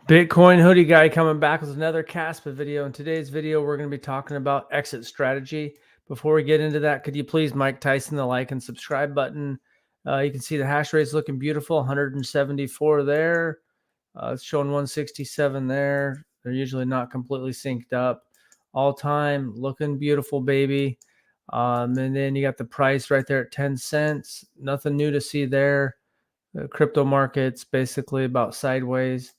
Bitcoin hoodie guy coming back with another Kaspa video. In today's video, we're going to be talking about exit strategy. Before we get into that, could you please Mike Tyson the like and subscribe button? You can see the hash rate's looking beautiful, 174 there. It's showing 167 there. They're usually not completely synced up. All time looking beautiful, baby. And then you got the price right there at 10 cents. Nothing new to see there. The crypto market's basically about sideways,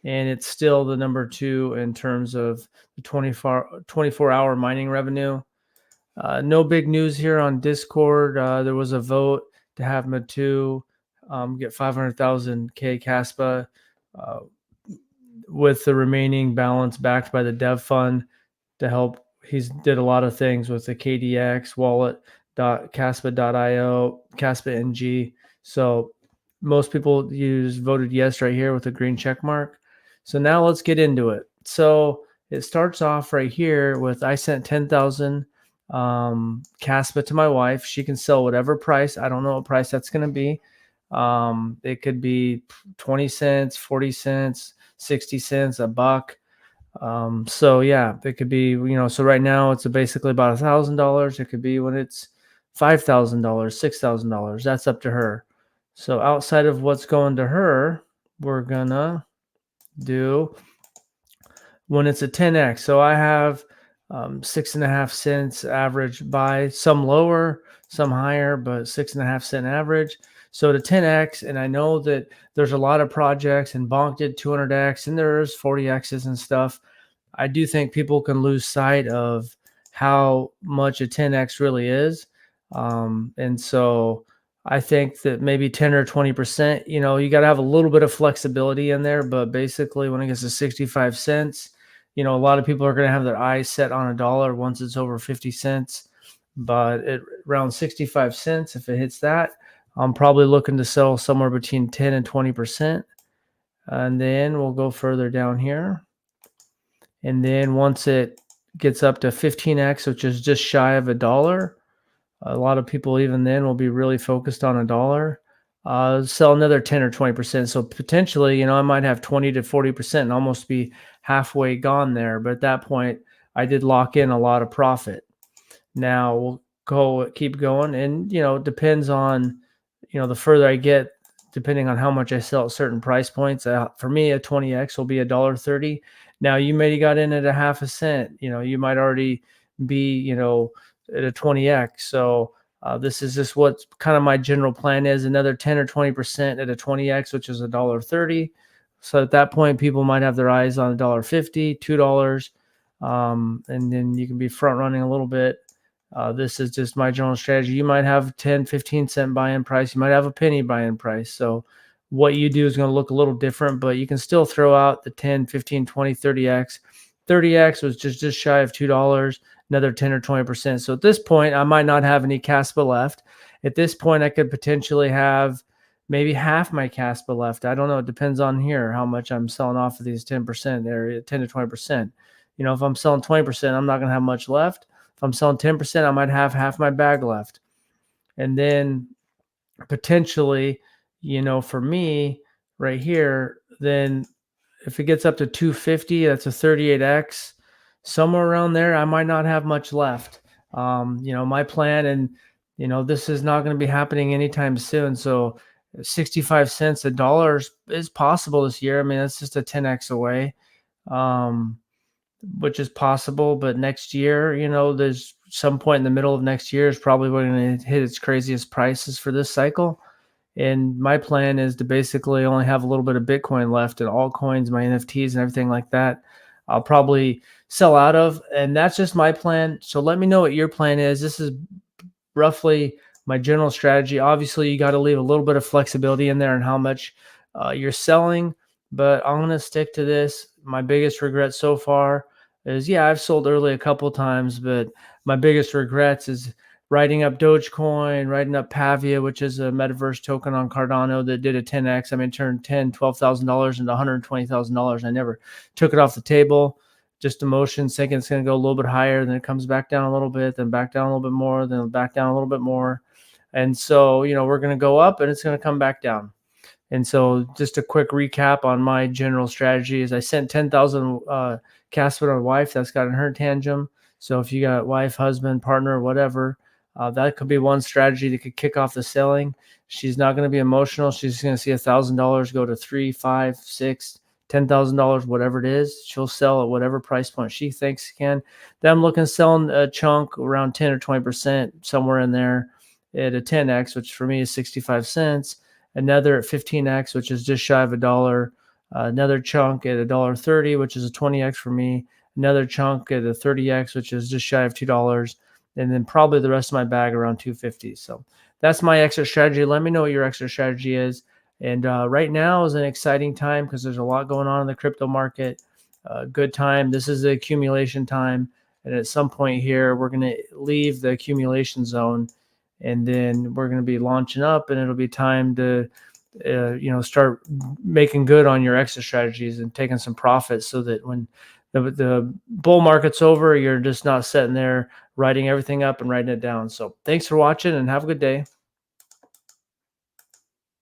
and it's still the number 2 in terms of the 24-hour mining revenue. No big news here on Discord. There was a vote to have Matu get 500,000 K Kaspa uh, with the remaining balance backed by the dev fund to help. He's did a lot of things with the KDX wallet, Kaspa.io, Kaspa NG. So most people voted yes right here with a green check mark. So now let's get into it. So it starts off right here with I sent 10,000 Kaspa to my wife. She can sell whatever price. I don't know what price that's going to be. It could be 20 cents, 40 cents, 60 cents, a buck. So yeah, it could be, so right now it's basically about $1,000. It could be when it's $5,000, $6,000. That's up to her. So outside of what's going to her, we're gonna do when it's a 10x. So I have 6.5 cents average buy, some lower, some higher, but 6.5 cent average. So to 10x, and I know that there's a lot of projects, and Bonk did 200x, and there's 40x's and stuff. I do think people can lose sight of how much a 10x really is. And so I think that maybe 10 or 20%, you got to have a little bit of flexibility in there. But basically, when it gets to 65 cents, a lot of people are going to have their eyes set on a dollar once it's over 50 cents. But at around 65 cents, if it hits that, I'm probably looking to sell somewhere between 10 and 20%. And then we'll go further down here. And then once it gets up to 15x, which is just shy of a dollar, a lot of people even then will be really focused on a dollar. Sell another 10 or 20%. So potentially, I might have 20 to 40% and almost be halfway gone there. But at that point, I did lock in a lot of profit. Now we'll keep going. And, it depends on, the further I get, depending on how much I sell at certain price points. For me, a 20x will be $1.30. Now you may have got in at a half a cent. You might already be, at a 20x. So this is just what kind of my general plan is. Another 10 or 20% at a 20x, which is $1.30. So at that point, people might have their eyes on $1.50, $2, and then you can be front running a little bit. This is just my general strategy. You might have 10, 15 cent buy-in price. You might have a penny buy-in price. So what you do is going to look a little different, but you can still throw out the 10, 15, 20, 30x. 30x was just shy of $2, another 10 or 20%. So at this point, I might not have any Kaspa left. At this point, I could potentially have maybe half my Kaspa left. I don't know. It depends on here how much I'm selling off of these 10% area, 10 to 20%. If I'm selling 20%, I'm not going to have much left. If I'm selling 10%, I might have half my bag left. And then potentially, for me right here, then if it gets up to 250, that's a 38x, somewhere around there, I might not have much left. My plan, and this is not going to be happening anytime soon. So 65 cents, a dollar is possible this year. I mean, that's just a 10x away, which is possible. But next year, there's some point in the middle of next year is probably going to hit its craziest prices for this cycle. And my plan is to basically only have a little bit of Bitcoin left and altcoins, my NFTs and everything like that. I'll probably sell out of, and that's just my plan. So let me know what your plan is. This is roughly my general strategy. Obviously, you got to leave a little bit of flexibility in there and how much you're selling, but I'm going to stick to this. My biggest regret so far is, I've sold early a couple of times, but my biggest regrets is writing up Dogecoin, writing up Pavia, which is a metaverse token on Cardano that did a 10x. I mean, turned $10,000, $12,000 into $120,000. I never took it off the table. Just emotion, thinking it's going to go a little bit higher, then it comes back down a little bit, then back down a little bit more, then back down a little bit more. And so, we're going to go up and it's going to come back down. And so just a quick recap on my general strategy is I sent 10,000 Kaspa to my wife that's got in her tangent. So if you got wife, husband, partner, whatever, that could be one strategy that could kick off the selling. She's not going to be emotional. She's going to see $1,000 go to 3, 5, 6, $10,000, whatever it is. She'll sell at whatever price point she thinks can. Then I'm looking selling a chunk around 10 or 20%, somewhere in there at a 10x, which for me is 65 cents. Another at 15x, which is just shy of $1. Another chunk at $1.30, which is a 20x for me. Another chunk at a 30x, which is just shy of $2, and then probably the rest of my bag around 250. So that's my exit strategy. Let me know what your exit strategy is. And right now is an exciting time because there's a lot going on in the crypto market. Good time. This is the accumulation time. And at some point here, we're going to leave the accumulation zone, and then we're going to be launching up, and it'll be time to start making good on your exit strategies and taking some profits, so that when the bull market's over, you're just not sitting there writing everything up and writing it down. So thanks for watching, and have a good day.